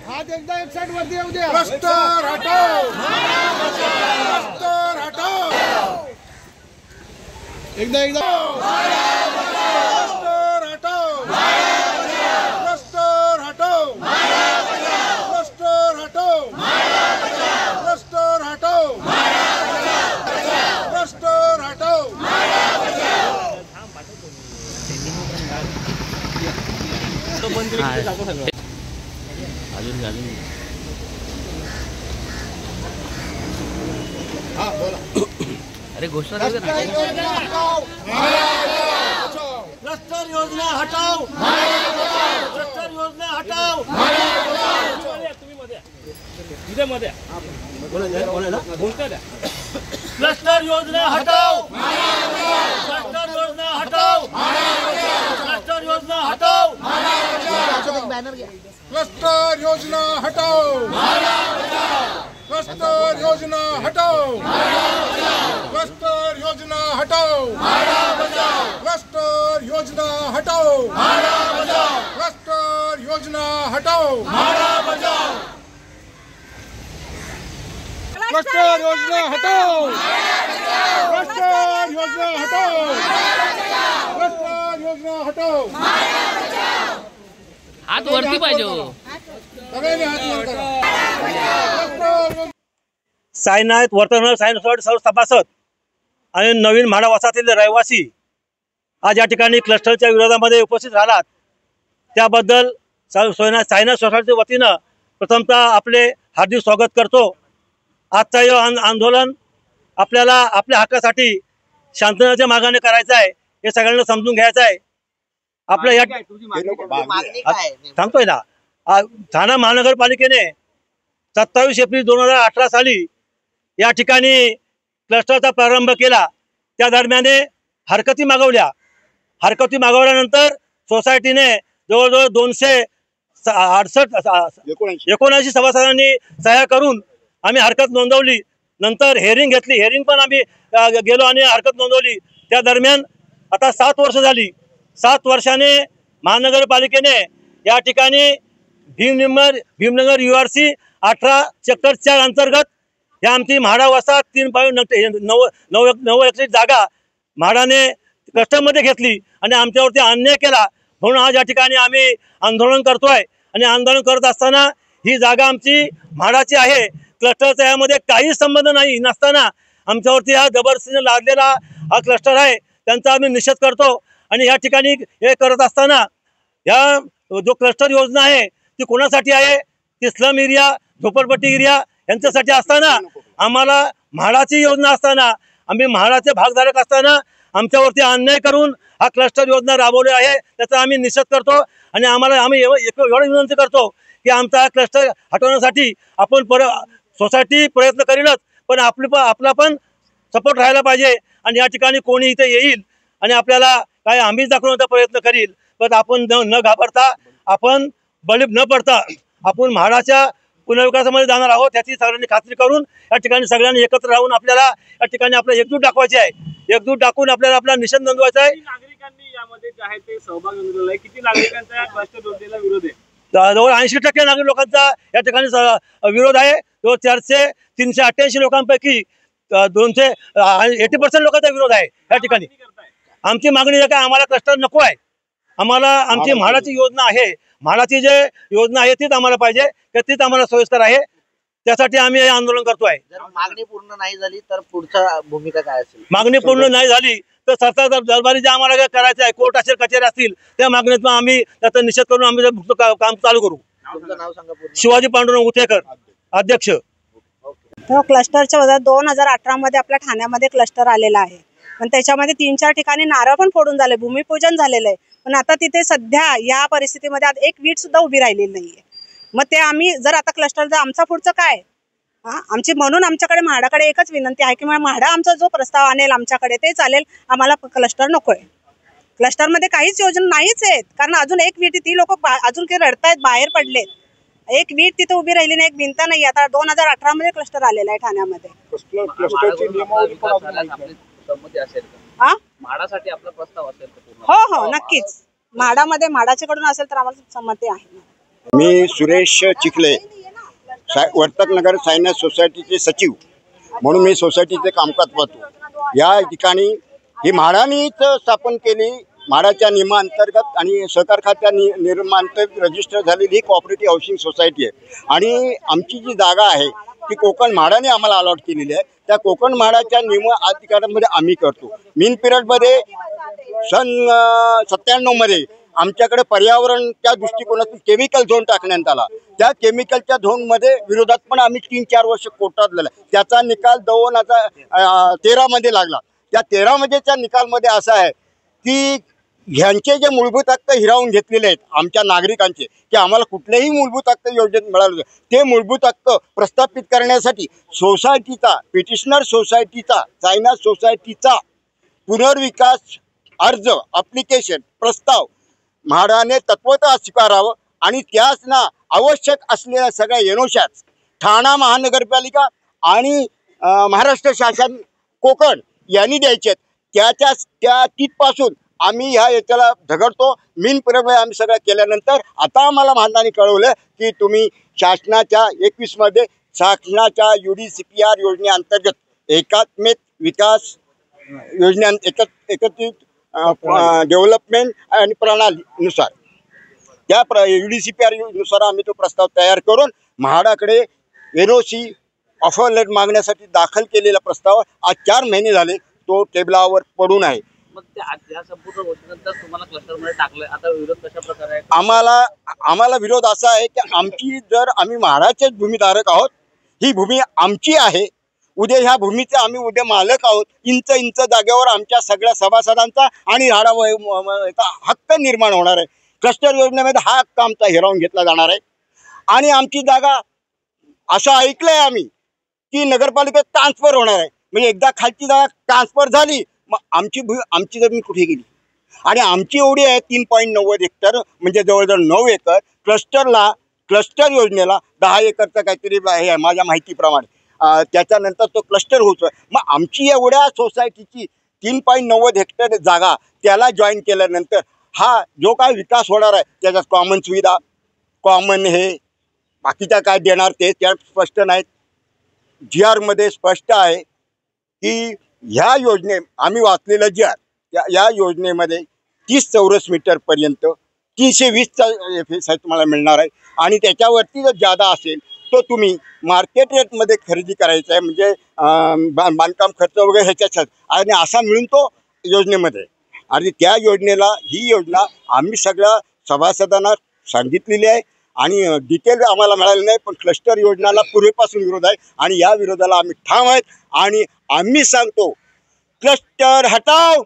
हात एकदा एक साइड वरती येऊ द्या। भ्रष्टाचार हटाओ, भ्रष्टाचार हटाओ, एकदा एकदा भ्रष्टाचार हटाओ, भ्रष्टाचार हटाओ, भ्रष्टाचार हटाओ, भ्रष्टाचार हटाओ, भ्रष्टाचार हटाओ। अरे घोषणा कर ना। भ्रष्टाचार योजना हटाओ, भ्रष्टाचार योजना हटाओ। तुम्ही मध्ये इथे मध्ये भ्रष्टाचार योजना हटाओ, भ्रष्टाचार योजना हटाओ, भ्रष्टाचार योजना हटाओ, भ्रष्टाचार योजना हटाओ, भ्रष्टाचार योजना हटाओ, भ्रष्टाचार योजना हटाओ, भ्रष्टाचार योजना हटाओ, भ्रष्टाचार योजना हटाओ, भ्रष्टाचार योजना हटाओ, भ्रष्टाचार योजना हटाओ, भ्रष्टाचार योजना हटाओ। हात वरती पाहिजे हो। सगळ्यांनी हात वर करा। साईनाथ वर्तमान सायन्स सभासद आणि नवीन म्हाडा वसाहतीतील रहिवासी आज या ठिकाणी क्लस्टरच्या विरोधामध्ये उपस्थित राहिलात, त्याबद्दल साईनाथ सोसायटीच्या वतीनं प्रथमतः आपले हार्दिक स्वागत करतो। आजचा हे आंदोलन आपल्याला आपल्या हक्कासाठी शांततेच्या मार्गाने करायचं आहे, हे सगळ्यांना समजून घ्यायचं आहे। आपल्या या सांगतोय ना, ठाणे महानगरपालिकेने 27 एप्रिल 2018 साली या ठिकाणी क्लस्टरचा प्रारंभ केला। त्या दरम्यान हरकती मागवल्यानंतर सोसायटीने जवळजवळ 279 सभासदांनी सह्या करून आम्ही हरकत नोंदवली। नंतर हेअरिंग घेतली, हेअरिंग पण आम्ही गेलो आणि हरकत नोंदवली। त्या दरम्यान आता 7 वर्ष झाली। 7 वर्षाने महानगरपालिकेने या ठिकाणी भीमनगर URC 18 सेक्टरच्या अंतर्गत या आमची म्हाडा वसाहत 3.9 एकर जागा म्हाडाने क्लस्टरमध्ये घेतली आणि आमच्यावरती अन्याय केला। म्हणून आज या ठिकाणी आम्ही आंदोलन करतोय आणि आंदोलन करत असताना ही जागा आमची म्हाडाची आहे, क्लस्टरचा यामध्ये काही संबंध नाही नसताना आमच्यावरती हा जबरदस्तीने लादलेला हा क्लस्टर आहे, त्यांचा आम्ही निषेध करतो। आणि या ठिकाणी हे करत असताना या जो क्लस्टर योजना आहे ती कोणासाठी आहे? ती स्लम एरिया, झोपडपट्टी एरिया यांच्यासाठी असताना, आम्हाला म्हाडाची योजना असताना, आम्ही म्हाडाचे भागधारक असताना आमच्यावरती अन्याय करून हा क्लस्टर योजना राबवली आहे, त्याचा आम्ही निषेध करतो। आणि आम्ही एवढी विनंती करतो की आमचा क्लस्टर हटवण्यासाठी आपण सोसायटी प्रयत्न करीलच, पण आपला पण सपोर्ट राहायला पाहिजे। आणि या ठिकाणी कोणी इथे येईल आणि आपल्याला काय आम्हीच दाखवण्याचा प्रयत्न करील, पण आपण न घाबरता, आपण बळी न पडता आपण म्हाडाच्या पुनर्विकासामध्ये जाणार आहोत याची सगळ्यांनी खात्री करून या ठिकाणी सगळ्यांनी एकत्र राहून आपल्याला या ठिकाणी आपला एकजूट दाखवायची आहे। एकजूट दाखवून आपल्याला आपला निषेध नोंदवायचा आहे। नागरिकांनी यामध्ये जे आहे ते सहभाग नोंदवला आहे, किती नागरिकांचा या क्लस्टर योजनेला विरोध आहे? जवळ 80% नागरिक लोकांचा या ठिकाणी विरोध आहे। जवळ 388 लोकांपैकी 80% लोकांचा विरोध आहे या ठिकाणी। आमची मागणी आहे का आम्हाला क्लस्टर नको आहे, आम्हाला आमची म्हाडाची योजना आहे, म्हाडाची जे योजना आहे तीच आम्हाला पाहिजे, तीच आम्हाला सोयीस्कर आहे, त्यासाठी आम्ही हे आंदोलन करतोय। जर मागणी पूर्ण नाही झाली तर पुढचा भूमिका काय असेल? मागणी पूर्ण नाही झाली तर सरकार दरबारी जे आम्हाला करायचं आहे, कोर्ट असेल, कचेरी असतील, त्या मागणीतून आम्ही त्याचा निषेध करून आम्ही काम चालू करू। तुमचं नाव सांगा पूर्ण। शिवाजी पांडुरंग उतेकर, अध्यक्ष। तो क्लस्टरच्या वजा 2018 मध्ये आपल्या ठाण्यामध्ये क्लस्टर आलेला आहे, पण त्याच्यामध्ये 3-4 ठिकाणी नारळ पण फोडून झाले, भूमिपूजन झालेलं आहे, पण आता तिथे सध्या या परिस्थितीमध्ये आता एक वीट सुद्धा उभी राहिलेली नाहीये। मग ते आम्ही जर आता क्लस्टर आमचा पुढचं काय आमची, म्हणून आमच्याकडे म्हाडाकडे एकच विनंती आहे की म्हाडा आमचा जो प्रस्ताव आणेल आमच्याकडे ते चालेल, आम्हाला क्लस्टर नकोय। क्लस्टरमध्ये काहीच योजना नाहीच आहेत, कारण अजून एक वीट, ती लोक अजून काही रडतायत, बाहेर पडलेत, एक वीट तिथे उभी राहिली नाही, एक भिंत नाही। आता 2018 मध्ये क्लस्टर आलेला आहे ठाण्यामध्ये। हा म्हाडासाठी आपला प्रस्ताव असेल तर पूर्ण. हो हो नक्कीच. म्हाडामध्ये म्हाडाच्याकडून असेल तर आम्हाला संमती आहे. मी सुरेश चिखले, वर्तकनगर सायन्स सोसायटीचे सचिव म्हणून मी सोसायटीचे कामकाज पाहतो. या ठिकाणी ही म्हाडानीच स्थापन केली, म्हाडाच्या नियमांतर्गत आणि सहकार खात्या नियमांतर्गत रजिस्टर झालेली ही कोऑपरेटिव्ह हाऊसिंग सोसायटी आहे. आणि आमची जी जागा आहे ती कोकण म्हाडाने आम्हाला अलॉट केलेली आहे. त्या कोकण म्हाडाच्या नियम अधिकारांमध्ये आम्ही करतो. मीन पिरियडमध्ये सन 97मध्ये आमच्याकडे पर्यावरणच्या दृष्टिकोनातून केमिकल झोन टाकण्यात आला. त्या केमिकलच्या झोनमध्ये विरोधात पण आम्ही 3-4 वर्ष कोर्टात लढलो. त्याचा निकाल 2013मध्ये लागला. त्या 13मध्येच्या निकालमध्ये असा आहे की ह्यांचे जे मूलभूत हक्क हिरावून घेतलेले आहेत आमच्या नागरिकांचे, की आम्हाला कुठलेही मूलभूत हक्क योजनेत मिळाले, ते मूलभूत हक्क प्रस्थापित करण्यासाठी सोसायटीचा पिटिशनर सोसायटीचा सायन्स सोसायटीचा पुनर्विकास अर्ज ॲप्लिकेशन प्रस्ताव म्हाडाने तत्वतः स्वीकारावं आणि त्यासना आवश्यक असलेल्या सगळ्या एनओशाच ठाणा महानगरपालिका आणि महाराष्ट्र शासन कोकण यांनी द्यायचे. त्या तिथपासून आम्ही ह्या याच्याला झगडतो. मीन पिरियड आम्ही सगळं केल्यानंतर आता आम्हाला म्हाडाने कळवलं की तुम्ही शासनाच्या 21मध्ये शासनाच्या UDCPR योजनेअंतर्गत एकात्मिक विकास योजने एकत्रित डेव्हलपमेंट आणि प्रणालीनुसार त्या UDCPR नुसार आम्ही तो प्रस्ताव तयार करून म्हाडाकडे NOC ऑफर लेट मागण्यासाठी दाखल केलेला प्रस्ताव आज 4 महिने झाले तो टेबलावर पडून आहे. मग त्या संपूर्ण गोष्टीनंतर तुम्हाला क्लस्टरमध्ये टाकलं, आता विरोध कशा प्रकारे आहे? आम्हाला विरोध असा आहे की आम्ही म्हाडाचेच भूमीधारक आहोत. ही भूमी आमची आहे. उद्या ह्या भूमीचे आम्ही उद्या मालक आहोत. इंच जागेवर आमच्या सगळ्या सभासदांचा आणि झाडाचा हक्क निर्माण होणार आहे. क्लस्टर योजनेमध्ये हा हक्क आमचा हिरावून घेतला जाणार आहे. आणि आमची जागा असं ऐकलंय आम्ही की नगरपालिकेत ट्रान्सफर होणार आहे. म्हणजे एकदा खालची जागा ट्रान्सफर झाली मग आमची जमीन कुठे गेली? आणि आमची एवढी आहे 3.90 हेक्टर म्हणजे जवळजवळ 9 एकर. क्लस्टर योजनेला 10 एकरचं काहीतरी आहे माझ्या माहितीप्रमाणे. त्याच्यानंतर तो क्लस्टर होतो. मग आमची एवढ्या सोसायटीची 3.90 हेक्टर जागा त्याला जॉईन केल्यानंतर हा जो काय विकास होणार आहे त्याच्यात कॉमन सुविधा कॉमन हे बाकीच्या काय देणार ते त्या स्पष्ट नाहीत. GR मध्ये स्पष्ट आहे की ह्या योजने आम्ही वाचलेलं GR या योजनेमध्ये 30 चौरस मीटरपर्यंत 320 FSI तुम्हाला मिळणार आहे. आणि त्याच्यावरती जर जादा असेल तो तुम्ही मार्केट रेटमध्ये खरेदी करायचा आहे. म्हणजे बांधकाम खर्च वगैरे ह्याच्यात आणि असा मिळून तो योजनेमध्ये. आणि त्या योजनेला ही योजना आम्ही सगळ्या सभासदांना सांगितलेली आहे आणि डिटेल आम्हाला मिळालं नाही. पण क्लस्टर योजनेला पूर्वीपासून विरोध आहे आणि या विरोधाला आम्ही ठाम आहेत. आणि आम्ही सांगतो क्लस्टर हटाव.